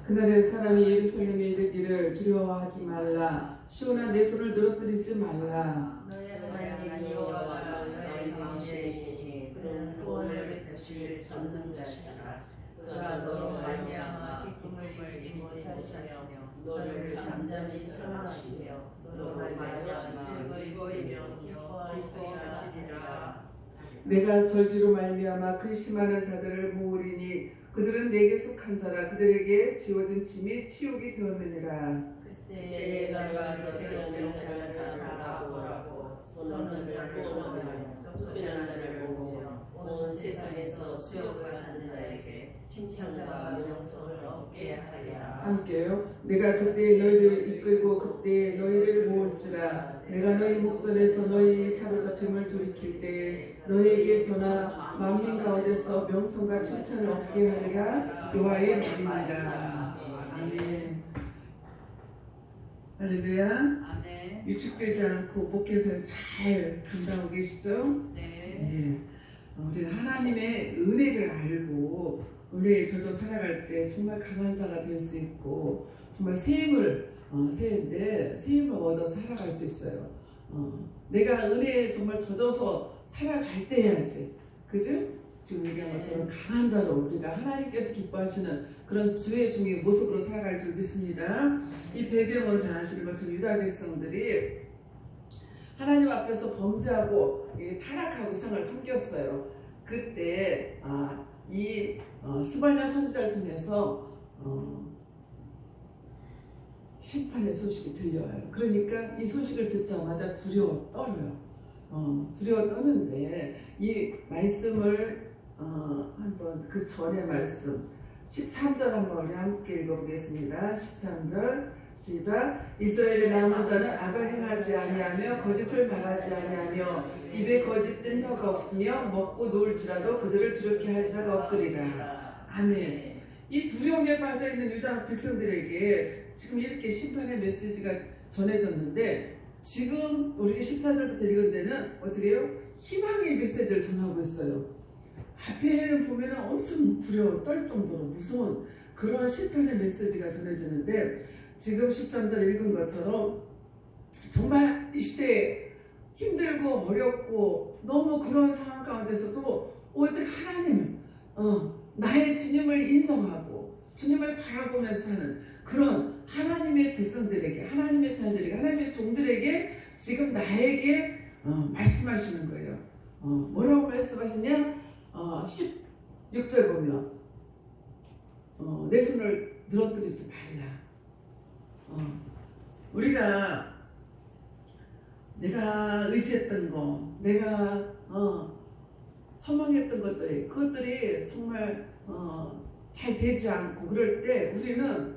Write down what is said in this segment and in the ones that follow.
그날에 사람이 예루살렘에 이르기를 두려워하지 말라. 시온아 내 손을 늘어뜨리지 말라. 너희 하나님 여호와가 너희 가운데 계시니 그는 구원을 베푸실 전능자시라. 그가 너로 말미암아 기쁨을 이기지 못하시며 너를 잠잠히 사랑하시며 너로 말미암아 즐거이며 기뻐하시리라. 내가 절기로 말미암아 근심하는 자들을 모으리니 그들은 내게 속한 자라. 그들에게 지워진 짐이 치욕이 되었느니라. 그때 내가 너를 명령을 따라오라고 손을 들고 오며 쫓겨난 자를 보며 온 세상에서 수욕을 받는 자에게 칭찬과 명성을 얻게 하리라. 함께요. 내가 그때 너희를 이끌고 그때 너희를 모을지라. 내가 너희 목전에서 너희 사로잡힘을 돌이킬 때 너희에게 전하 만민 가운데서 명성과 칭찬을 얻게 하리라. 여호와의 말입니다. 아멘. 할렐루야. 아멘. 위축되지 않고 목회에서 잘 감당하고 계시죠? 네. 우리는 하나님의 은혜를 알고 은혜에 젖어 살아갈 때 정말 강한 자가 될 수 있고 정말 새 힘을 얻어 살아갈 수 있어요. 내가 은혜에 정말 젖어서 살아갈 때 해야지. 그죠? 지금 얘기한 것처럼 강한 자로 우리가 하나님께서 기뻐하시는 그런 주의 종의 모습으로 살아갈 줄 믿습니다. 이 배경을 다 아시는 것처럼 유다 백성들이 하나님 앞에서 범죄하고 타락하고 상을 섬겼어요. 그때 이 스바냐 선지자를 통해서 심판의 소식이 들려와요. 그러니까 이 소식을 듣자마자 두려워 떨어요. 두려워 떠는데 이 말씀을 한번 그 전의 말씀 13절 한번 우리 함께 읽어보겠습니다. 13절 시작. 이스라엘의 남은 자는 악을 행하지 아니하며 거짓을 말하지 아니하며 입에 거짓된 혀가 없으며 먹고 놀지라도 그들을 두렵게 할 자가 없으리라. 아멘. 이 두려움에 빠져있는 유다 백성들에게 지금 이렇게 심판의 메시지가 전해졌는데 지금 우리 14절부터 읽은 데는 어떻게 해요? 희망의 메시지를 전하고 있어요. 앞에는 보면은 엄청 두려워 떨 정도로 무서운 그런 심판의 메시지가 전해지는데 지금 13절 읽은 것처럼 정말 이 시대에 힘들고 어렵고 너무 그런 상황 가운데서도 오직 하나님을 나의 주님을 인정하고 주님을 바라보면서 사는 그런 하나님의 백성들에게 하나님의 자녀들에게 하나님의 종들에게 지금 나에게 말씀하시는 거예요. 뭐라고 말씀하시냐? 16절 보면 내 손을 늘어뜨리지 말라. 우리가 내가 의지했던 거, 내가 소망했던 그것들이 정말 잘 되지 않고 그럴 때 우리는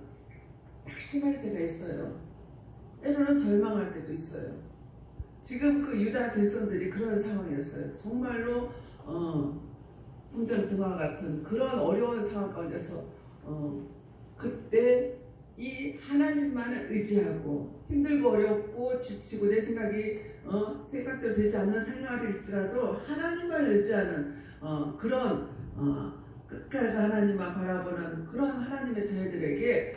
낙심할 때가 있어요. 때로는 절망할 때도 있어요. 지금 그 유다 백성들이 그런 상황이었어요. 정말로 풍전등화 같은 그런 어려운 상황 가운데서 그때 이 하나님만을 의지하고 힘들고 어렵고 지치고 내 생각이 생각대로 되지 않는 생활일지라도 하나님만 의지하는 그런 끝까지 하나님만 바라보는 그런 하나님의 자녀들에게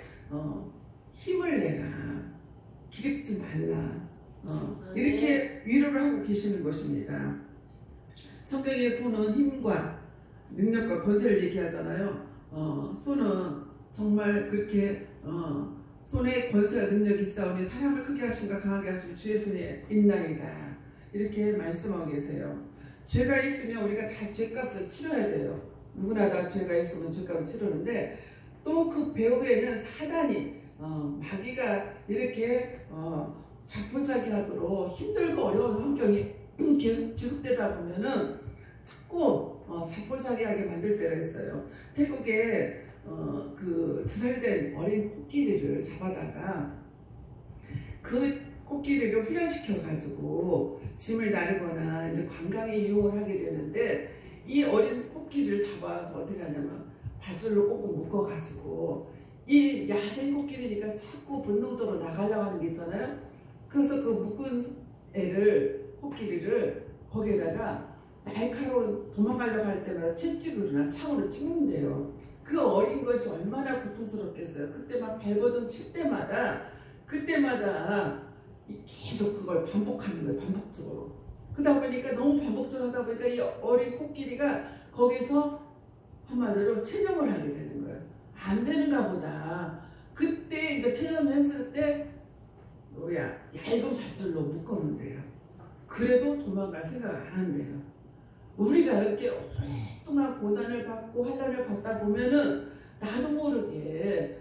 힘을 내라, 기죽지 말라, 이렇게 위로를 하고 계시는 것입니다. 성경의 손은 힘과 능력과 권세를 얘기하잖아요. 손은 정말 그렇게 손에 권세와 능력이 있사오니 사람을 크게 하신가 강하게 하시니 주의 손에 있나이다. 이렇게 말씀하고 계세요. 죄가 있으면 우리가 다 죄값을 치러야 돼요. 누구나 다 죄가 있으면 죄값을 치르는데 또 그 배후에는 사단이 마귀가 이렇게 자포자기 하도록 힘들고 어려운 환경이 계속 지속되다 보면은 자꾸 자포자기하게 만들 때가 있어요. 태국에 그 2살 된 어린 코끼리를 잡아다가 그 코끼리를 훈련시켜 가지고 짐을 나르거나 이제 관광에 이용을 하게 되는데 이 어린 코끼리를 잡아서 어떻게 하냐면 밧줄로 꼭꼭 묶어 가지고 이 야생 코끼리니까 자꾸 본능적으로 나가려고 하는 게 있잖아요. 그래서 그 묶은 코끼리를 거기에다가 날카로운 도망가려고 할 때마다 채찍으로나 창으로 찍는데요. 그 어린 것이 얼마나 고통스럽겠어요. 그때 막 발버둥 칠 때마다 그때마다 계속 그걸 반복하는 거예요. 반복적으로. 그러다 보니까 너무 반복적으로 하다 보니까 이 어린 코끼리가 거기서 한마디로 체념을 하게 되는 거예요. 안 되는가 보다. 그때 이제 체념을 했을 때 얇은 밧줄로 묶었는데요. 그래도 도망갈 생각 안 한대요. 우리가 이렇게 오랫동안 고난을 받고 환난을 받다 보면은 나도 모르게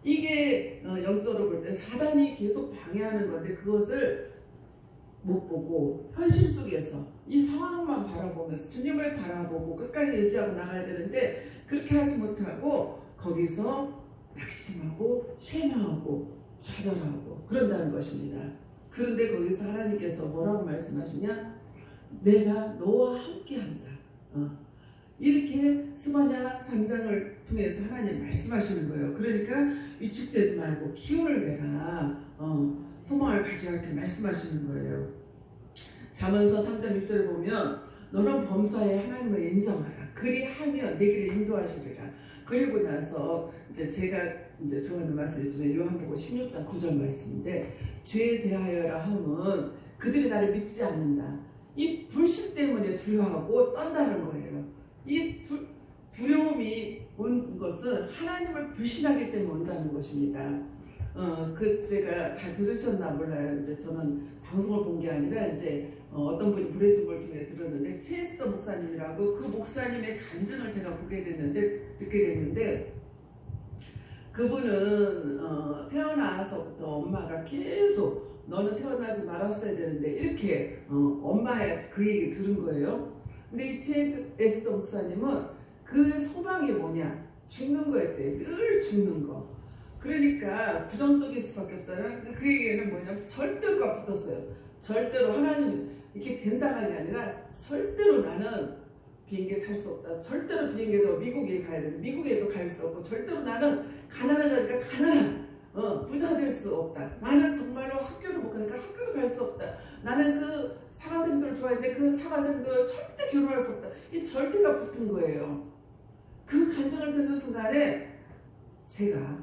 이게 영적으로 볼 때 사단이 계속 방해하는 건데 그것을 못 보고 현실 속에서 이 상황만 바라보면서 주님을 바라보고 끝까지 의지하고 나가야 되는데 그렇게 하지 못하고 거기서 낙심하고 실망하고 좌절하고 그런다는 것입니다. 그런데 거기서 하나님께서 뭐라고 말씀하시냐? 내가 너와 함께한다. 이렇게 스바냐 3장을 통해서 하나님 말씀하시는 거예요. 그러니까 위축되지 말고 기운을 내라. 소망을 가지라 이렇게 말씀하시는 거예요. 잠언서 3장 6절에 보면 너는 범사에 하나님을 인정하라. 그리하면 내 길을 인도하시리라. 그리고 나서 이제 제가 이제 좋아하는 말씀이지만 요한복음 16장 9절 말씀인데 죄에 대하여라 함은 그들이 나를 믿지 않는다. 이 불신 때문에 두려워하고 떤다는 거예요. 이 두려움이 온 것은 하나님을 불신하기 때문에 온다는 것입니다. 제가 다 들으셨나 몰라요. 이제 저는 방송을 본 게 아니라 이제 어떤 분이 브레이드 걸 통해 들었는데 체스터 목사님이라고 그 목사님의 간증을 제가 듣게 됐는데 그분은 태어나서부터 엄마가 계속 너는 태어나지 말았어야 되는데 이렇게 엄마의 그 얘기 들은 거예요. 근데 이 에스더 목사님은 그 소망이 뭐냐? 죽는 거였대. 늘 죽는 거. 그러니까 부정적일 수밖에 없잖아요. 그 얘기는 뭐냐면 절대로가 붙었어요. 절대로 하나님 이렇게 된다는 게 아니라 절대로 나는 비행기에 탈 수 없다. 절대로 비행기에도 미국에 가야 돼. 미국에도 갈 수 없고 절대로 나는 가난한 자니까 가난한 부자가 될 수 없다. 나는 정말로 학교를 못 가니까 학교를 갈 수 없다. 나는 그 사과생들을 좋아했는데 그 사과생들 절대 결혼할 수 없다. 이 절대가 붙은 거예요. 그 간증을 듣는 순간에 제가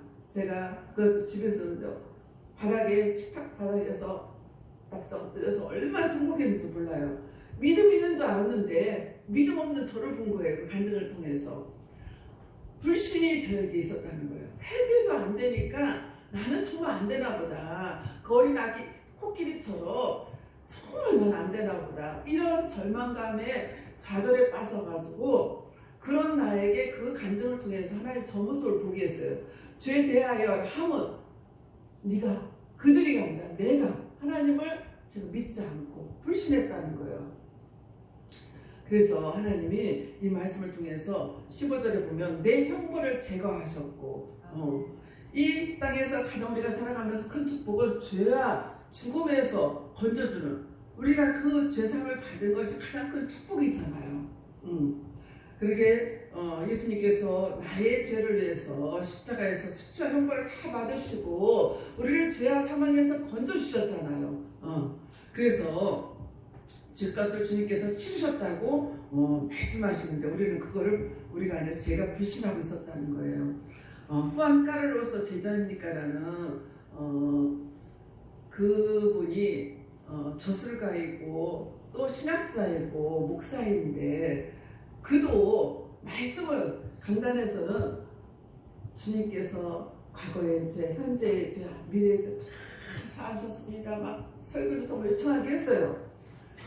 그 집에서 바닥에 식탁 바닥에서 딱 엎드려서 얼마나 행복했는지 몰라요. 믿음 있는 줄 알았는데 믿음 없는 저를 본 거예요. 그 간증을 통해서 불신이 저에게 있었다는 거예요. 해결도 안 되니까 나는 정말 안 되나 보다. 그 어린 아기 코끼리처럼 정말 난 안 되나 보다. 이런 절망감에 좌절에 빠져가지고 그런 나에게 그 간증을 통해서 하나님 저 모습을 보게 했어요. 죄에 대하여 함은 네가 그들이 아니라 내가 하나님을 제가 믿지 않고 불신했다는 거예요. 그래서 하나님이 이 말씀을 통해서 15절에 보면 내 형벌을 제거하셨고 이 땅에서 가장 우리가 살아가면서 큰 축복은 죄와 죽음에서 건져주는 우리가 그 죄상을 받은 것이 가장 큰 축복이잖아요. 그렇게 예수님께서 나의 죄를 위해서 십자가에서 수치와 형벌을 다 받으시고 우리를 죄와 사망에서 건져주셨잖아요. 그래서 죄값을 주님께서 치르셨다고 말씀하시는데 우리는 그거를 우리가 아니라 제가 불신하고 있었다는 거예요. 후안 까를로서 제자입니까라는 그분이 저술가이고 또 신학자이고 목사인데 그도 말씀을 강단에서는 주님께서 과거에 이제 현재 이제 미래에 이제 다 사하셨습니다. 막 설교를 정말 요청하게 했어요.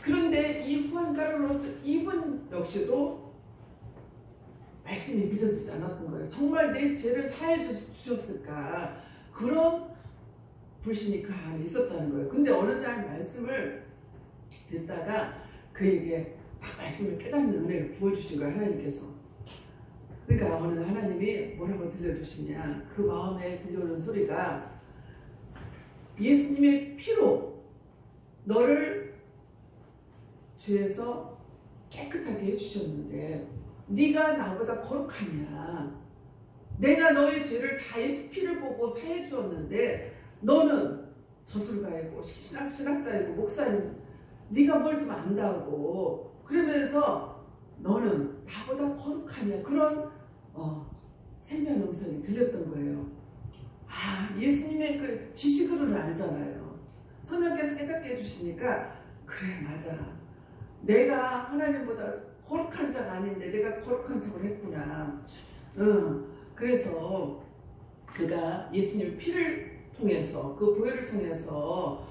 그런데 이 후안 까를로스 이분 역시도 말씀이 믿어지지 않았던 거예요. 정말 내 죄를 사해 주셨을까? 그런 불신이 그 안에 있었다는 거예요. 근데 어느 날 말씀을 듣다가 그에게 딱 말씀을 깨닫는 은혜를 부어주신 거예요. 하나님께서. 그러니까 어느 날 하나님이 뭐라고 들려주시냐. 그 마음에 들려오는 소리가 예수님의 피로 너를 죄에서 깨끗하게 해주셨는데 네가 나보다 거룩하냐. 내가 너의 죄를 다 예수 피를 보고 사해 주었는데 너는 저술가이고 신학자이고 목사님 네가 뭘 좀 안다고 그러면서 너는 나보다 거룩하냐, 그런 생명 음성이 들렸던 거예요. 예수님의 그 지식으로는 알잖아요. 성령께서 깨닫게 해주시니까, 그래, 맞아, 내가 하나님보다 거룩한 자가 아닌데 내가 거룩한 척을 했구나. 그래서 그가 예수님 피를 통해서, 그 보혈을 통해서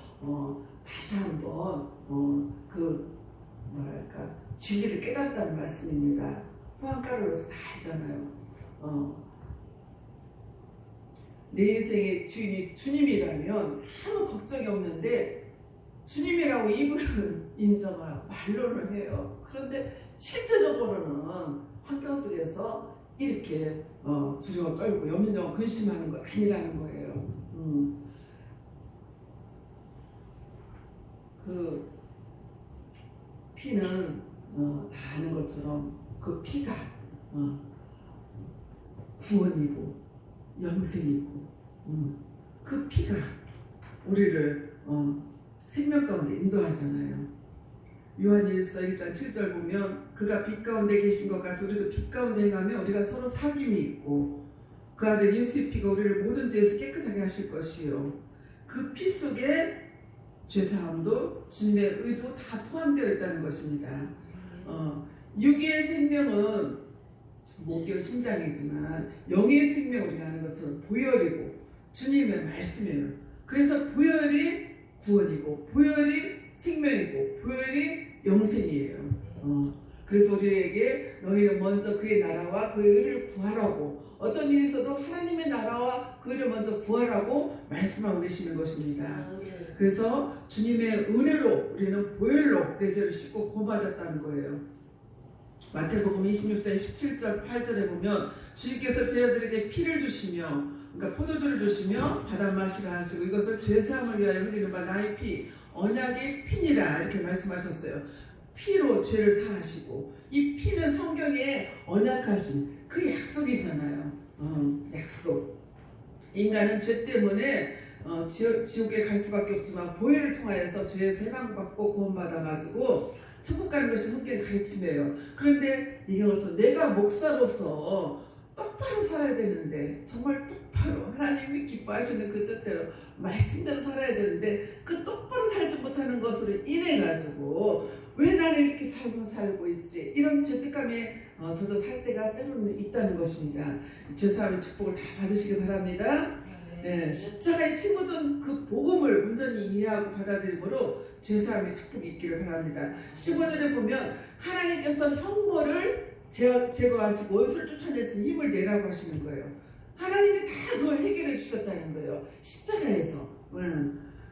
다시 한번 그 뭐랄까 진리를 깨달았다는 말씀입니다. 포항가루로서 다 알잖아요. 내 인생의 주인이 주님이라면 아무 걱정이 없는데, 주님이라고 입으로는 인정하고 말로는 해요. 그런데 실제적으로는 환경 속에서 이렇게 두려워 떨고 염려 근심하는 거 아니라는 거예요. 그 피는 다 아는 것처럼 그 피가 구원이고 영생이고, 그 피가 우리를 생명 가운데 인도하잖아요. 요한일서 1장 7절 보면 그가 빛 가운데 계신 것 같이 우리도 빛 가운데 행하면 우리가 서로 사귐이 있고 그 아들 예수의 피가 우리를 모든 죄에서 깨끗하게 하실 것이요, 그 피 속에 죄사함도 주님의 의도 다 포함되어 있다는 것입니다. 육의 생명은 목이요 심장이지만 영의 생명, 우리가 아는 것처럼 보혈이고 주님의 말씀이에요. 그래서 보혈이 구원이고 보혈이 생명이고 보혈이 영생이에요. 그래서 우리에게 너희는 먼저 그의 나라와 그의 의를 구하라고, 어떤 일이 있어도 하나님의 나라와 그 의를 먼저 구하라고 말씀하고 계시는 것입니다. 그래서 주님의 은혜로 우리는 보혈로 내 죄를 씻고 구원받았다는 거예요. 마태복음 26장 17절 8절에 보면 주님께서 제자들에게 피를 주시며, 그러니까 포도주를 주시며 받아 마시라 하시고 이것을 죄사함을 위하여 흘리는 바 나의 피 언약의 피니라 이렇게 말씀하셨어요. 피로 죄를 사하시고, 이 피는 성경에 언약하신 그 약속이잖아요. 약속. 인간은 죄 때문에 지옥에 갈 수밖에 없지만 보혈을 통하여서 죄에서 해방받고 구원받아가지고 천국 가는 것이 성경의 가르침이에요. 그런데 이게 어서 내가 목사로서 똑바로 살아야 되는데, 정말 똑바로 하나님이 기뻐하시는 그 뜻대로 말씀대로 살아야 되는데, 그 똑바로 살지 못하는 것으로 인해 가지고 왜 나는 이렇게 잘못 살고 있지, 이런 죄책감에 저도 살 때가 때로는 있다는 것입니다. 죄사함의 축복을 다 받으시기 바랍니다. 네, 십자가에 피 묻은 그 복음을 온전히 이해하고 받아들임으로 죄사함의 축복이 있기를 바랍니다. 15절에 보면 하나님께서 형벌을 제거하시고 원수를 쫓아냈으니 힘을 내라고 하시는 거예요. 하나님이 다 그걸 해결해 주셨다는 거예요, 십자가에서.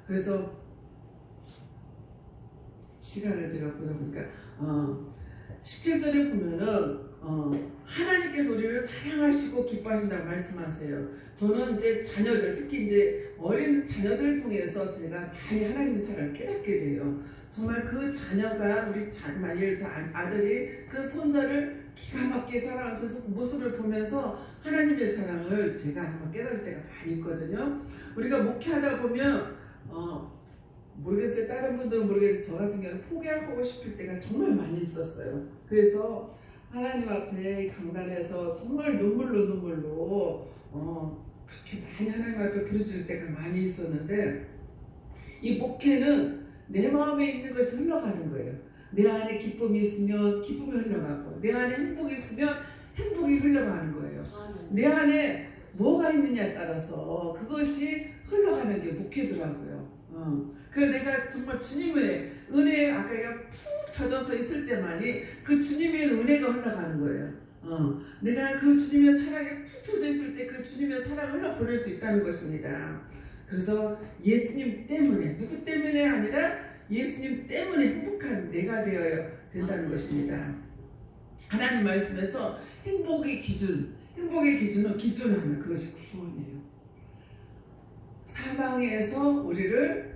그래서 시간을 제가 보다 보니까 17절에 보면은 하나님께서 우리를 사랑하시고 기뻐하신다고 말씀하세요. 저는 이제 자녀들, 특히 이제 어린 자녀들을 통해서 제가 많이 하나님의 사랑을 깨닫게 돼요. 정말 그 자녀가 우리 예를 들어서 아들이 그 손자를 기가 막히게 사랑하는 그 모습을 보면서 하나님의 사랑을 제가 한번 깨달을 때가 많이 있거든요. 우리가 목회하다 보면 모르겠어요. 다른 분들은 모르겠는데 저 같은 경우는 포기하고 싶을 때가 정말 많이 있었어요. 그래서 하나님 앞에 강단에서 정말 눈물로 그렇게 많이 하나님 앞에 부르짖을 때가 많이 있었는데, 이 목회는 내 마음에 있는 것이 흘러가는 거예요. 내 안에 기쁨이 있으면 기쁨이 흘러가고, 내 안에 행복이 있으면 행복이 흘러가는 거예요. 내 안에 뭐가 있느냐에 따라서 그것이 흘러가는 게 목회더라고요. 그래서 내가 정말 주님의 은혜에 아까 내가 푹 젖어서 있을 때만이 그 주님의 은혜가 흘러가는 거예요. 내가 그 주님의 사랑에 푹 젖어 있을 때 그 주님의 사랑을 흘러보낼 수 있다는 것입니다. 그래서 예수님 때문에, 누구 때문에 아니라 예수님 때문에 행복한 내가 되어야 된다는 것입니다. 하나님 말씀에서 행복의 기준은 기준하면 그것이 구원이에요. 사방에서 우리를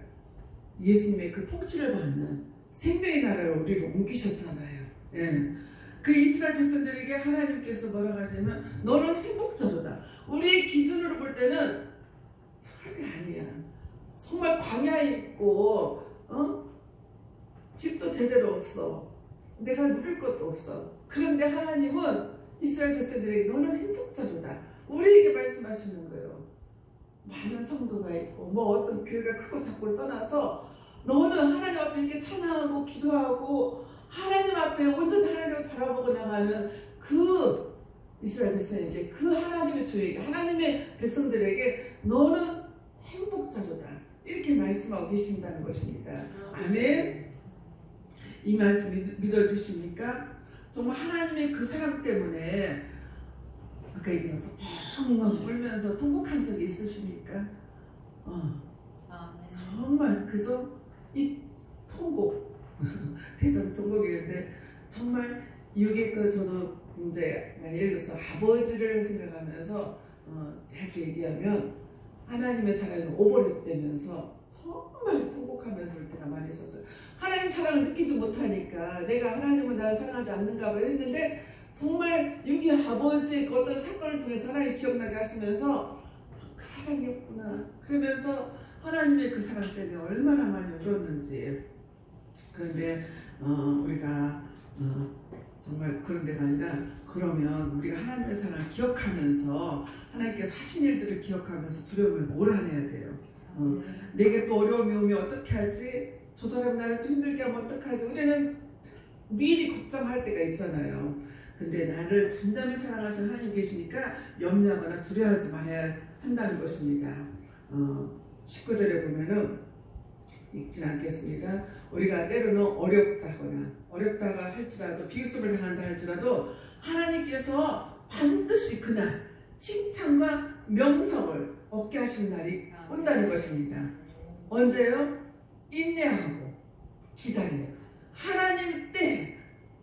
예수님의 그 통치를 받는 생명의 나라로 우리를 옮기셨잖아요. 예. 그 이스라엘 백성들에게 하나님께서 뭐라고 하시냐면 너는 행복자로다. 우리의 기준으로 볼 때는 절대 아니야. 정말 광야에 있고 집도 제대로 없어. 내가 누릴 것도 없어. 그런데 하나님은 이스라엘 백성들에게 너는 행복자로다. 우리에게 말씀하시는 거예요. 많은 성도가 있고 뭐 어떤 교회가 크고 작고를 떠나서 너는 하나님 앞에 이렇게 찬양하고 기도하고 하나님 앞에 온전히 하나님을 바라보고 나가는 그 이스라엘 백성에게, 그 하나님의 조에게, 하나님의 백성들에게 너는 행복자로다. 이렇게 말씀하고 계신다는 것입니다. 아멘. 이 말씀 믿어주십니까? 정말 하나님의 그 사랑 때문에 아까 얘기한 것처럼 펑펑 울면서 통곡한 적이 있으십니까? 정말 그저 이 통곡 대선 통곡이었는데 정말 이게 저도 이제 예를 들어서 아버지를 생각하면서 짧게 얘기하면 하나님의 사랑이 오버랩되면서 정말 통곡하면서 그럴 때가 많이 있었어요. 하나님 사랑을 느끼지 못하니까 내가 하나님은 나를 사랑하지 않는가 봐 했는데 정말 유기 아버지의 그 어떤 사건을 통해서 하나님 기억나게 하시면서 그 사랑이었구나 그러면서 하나님의 그 사랑 때문에 얼마나 많이 울었는지. 그런데 우리가 정말 그런 데가 아니라 그러면 우리가 하나님의 사랑을 기억하면서 하나님께서 하신 일들을 기억하면서 두려움을 몰아내야 돼요. 내게 또 어려움이 오면 어떻게 하지? 저 사람 나를 또 힘들게 하면 어떡하지? 우리는 미리 걱정할 때가 있잖아요. 근데 나를 잠잠히 사랑하시는 하나님 계시니까 염려하거나 두려워하지 말아야 한다는 것입니다. 19절에 보면은 읽진 않겠습니다. 우리가 때로는 어렵다가 할지라도 비웃음을 당한다 할지라도 하나님께서 반드시 그날 칭찬과 명성을 얻게 하시는 날이 온다는 것입니다. 언제요? 인내하고 기다려요. 하나님 때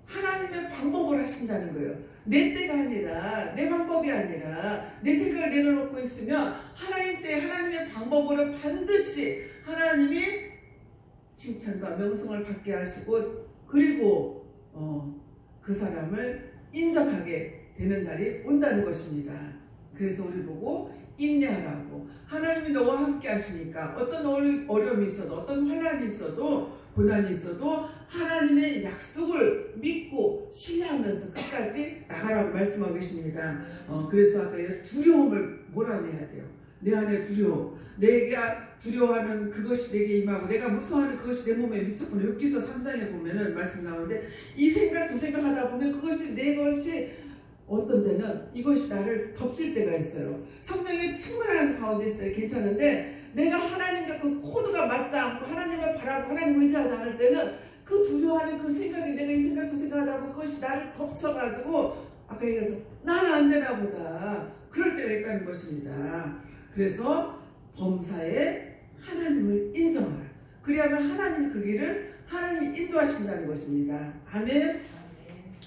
하나님의 방법을 하신다는 거예요. 내 때가 아니라 내 방법이 아니라 내 생각을 내려놓고 있으면 하나님 때 하나님의 방법으로 반드시 하나님이 칭찬과 명성을 받게 하시고 그리고 그 사람을 인정하게 되는 날이 온다는 것입니다. 그래서 우리 보고 인내하라고. 하나님이 너와 함께 하시니까 어떤 어려움이 있어도 어떤 환난이 있어도 고난이 있어도 하나님의 약속을 믿고 신뢰하면서 끝까지 나가라고 말씀하고 계십니다. 그래서 아까 두려움을 몰아내야 돼요. 내 안에 두려움, 내가 두려워하는 그것이 내게 임하고 내가 무서워하는 그것이 내 몸에 미쳤구나. 욥기서 3장에 보면은 말씀 나오는데 이 생각 저 생각 하다 보면 그것이 내 것이 어떤 때는 이것이 나를 덮칠 때가 있어요. 성령의 충만한 가운데 있어요. 괜찮은데 내가 하나님과 그 코드가 맞지 않고 하나님을 바라고 하나님을 의지하지 않을 때는 그 두려워하는 그 생각이 내가 이 생각 저 생각 하다 보면 그것이 나를 덮쳐가지고 아까 얘기했죠. 나는 안 되나 보다. 그럴 때가 있다는 것입니다. 그래서 범사에 하나님을 인정하라. 그리하면 하나님이 그 길을 하나님이 인도하신다는 것입니다. 아멘.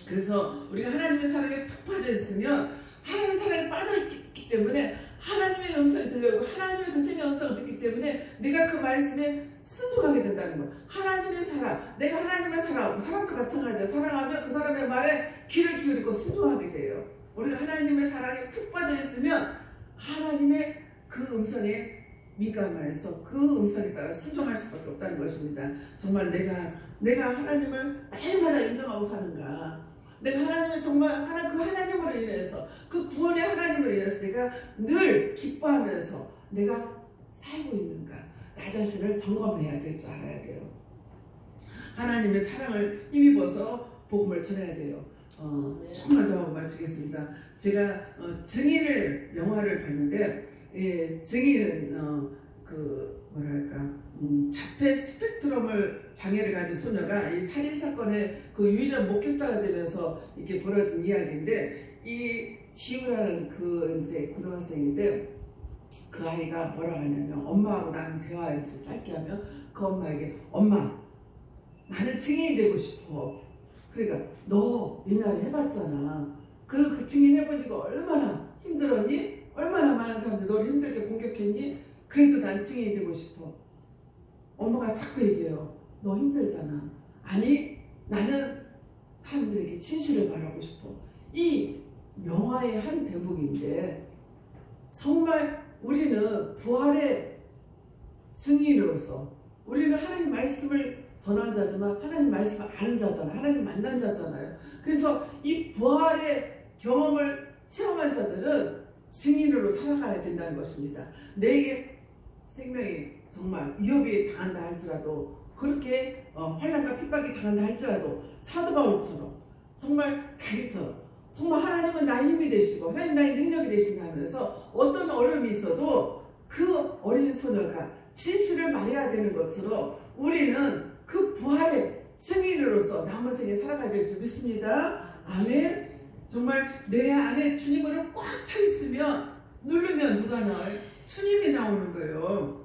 그래서 우리가 하나님의 사랑에 푹 빠져 있으면 하나님의 사랑에 빠져 있기 때문에 하나님의 음성이 들려오고 하나님의 그 셈의 음성을 듣기 때문에 내가 그 말씀에 순종하게 된다는 거예요. 하나님의 사랑, 내가 하나님의 사랑하고 사람도 마찬가지예요. 사랑하면 그 사람의 말에 귀를 기울이고 순종하게 돼요. 우리가 하나님의 사랑에 푹 빠져 있으면 하나님의 그 음성에 민감해서 그 음성에 따라 순종할 수밖에 없다는 것입니다. 정말 내가 하나님을 날마다 인정하고 사는가? 내가 하나님을 정말 그 하나님으로 인해서 그 구원의 하나님으로 인해서 내가 늘 기뻐하면서 내가 살고 있는가? 나 자신을 점검해야 될 줄 알아야 돼요. 하나님의 사랑을 힘입어서 복음을 전해야 돼요. 조금만 더 하고 마치겠습니다. 제가 증인을 영화를 봤는데 증인은 자폐 스펙트럼을 장애를 가진 소녀가 이 살인 사건의 그 유일한 목격자가 되면서 이렇게 벌어진 이야기인데 이 지우라는 그 이제 고등학생인데 그 아이가 뭐라고 하냐면 엄마하고 나는 대화를 짧게 하면 그 엄마에게 엄마 나는 증인이 되고 싶어. 그러니까 너 옛날에 해봤잖아. 그 증인 해보니까 얼마나 힘들었니? 얼마나 많은 사람들이 너를 힘들게 공격했니? 그래도 난 증인이 되고 싶어. 엄마가 자꾸 얘기해요. 너 힘들잖아. 아니 나는 사람들에게 진실을 말하고 싶어. 이 영화의 한 대목인데 정말 우리는 부활의 증인으로서 우리는 하나님 말씀을 전한 자지만 하나님 말씀을 아는 자잖아요. 하나님 만난 자잖아요. 그래서 이 부활의 경험을 체험한 자들은 증인으로 살아가야 된다는 것입니다. 내게 생명이 정말 위협이 당한다 할지라도, 그렇게 환난과 핍박이 당한다 할지라도, 사도 바울처럼 정말 다윗처럼 정말 하나님은 나의 힘이 되시고 하나님 나의 능력이 되신다 하면서 어떤 어려움이 있어도 그 어린 소녀가 진실을 말해야 되는 것처럼 우리는 그 부활의 증인으로서 남은 생에 살아가야 될 줄 믿습니다. 아멘. 정말 내 안에 주님으로 꽉 차 있으면, 누르면 누가 나와요? 주님이 나오는 거예요.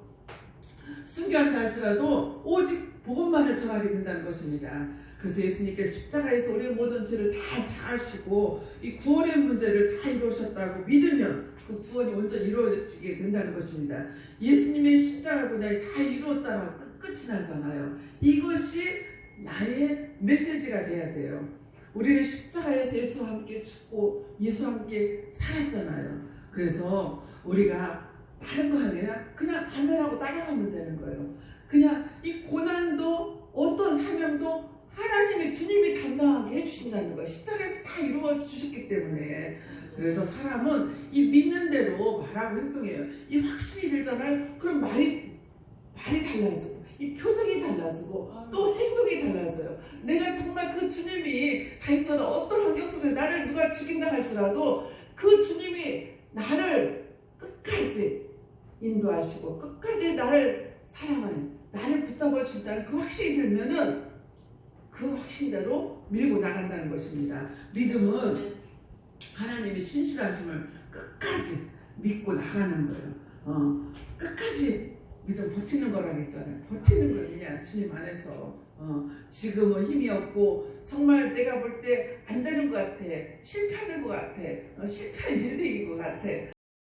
순교한다 할지라도 오직 복음만을 전하게 된다는 것입니다. 그래서 예수님께서 십자가에서 우리의 모든 죄를 다 사하시고 이 구원의 문제를 다 이루셨다고 믿으면 그 구원이 온전히 이루어지게 된다는 것입니다. 예수님의 십자가 고난이 다 이루었다라고 끝이 나잖아요. 이것이 나의 메시지가 돼야 돼요. 우리는 십자가에서 예수와 함께 죽고 예수와 함께 살았잖아요. 그래서 우리가 다른 거 아니라 그냥 아멘하고 따라가면 되는 거예요. 그냥 이 고난도 어떤 사명도 하나님이 주님이 담당하게 해주신다는 거예요. 십자가에서 다 이루어 주셨기 때문에. 그래서 사람은 이 믿는 대로 말하고 행동해요. 이 확신이 들잖아요. 그럼 말이 달라지고 이 표정이 달라지고 또 행동이 달라져요. 내가 정말 그 주님이 다윗처럼 어떤 환경 속에 나를 누가 죽인다 할지라도 그 주님이 나를 끝까지 인도하시고 끝까지 나를 사랑하는, 나를 붙잡아 준다는 그 확신이 들면은 그 확신대로 밀고 나간다는 것입니다. 믿음은 하나님의 신실하심을 끝까지 믿고 나가는 거예요. 끝까지 믿음 버티는 거라고 했잖아요. 버티는 거냐 주님 안에서. 지금은 힘이 없고 정말 내가 볼 때 안 되는 것 같아, 실패하는 것 같아, 실패한 인생인 것 같아.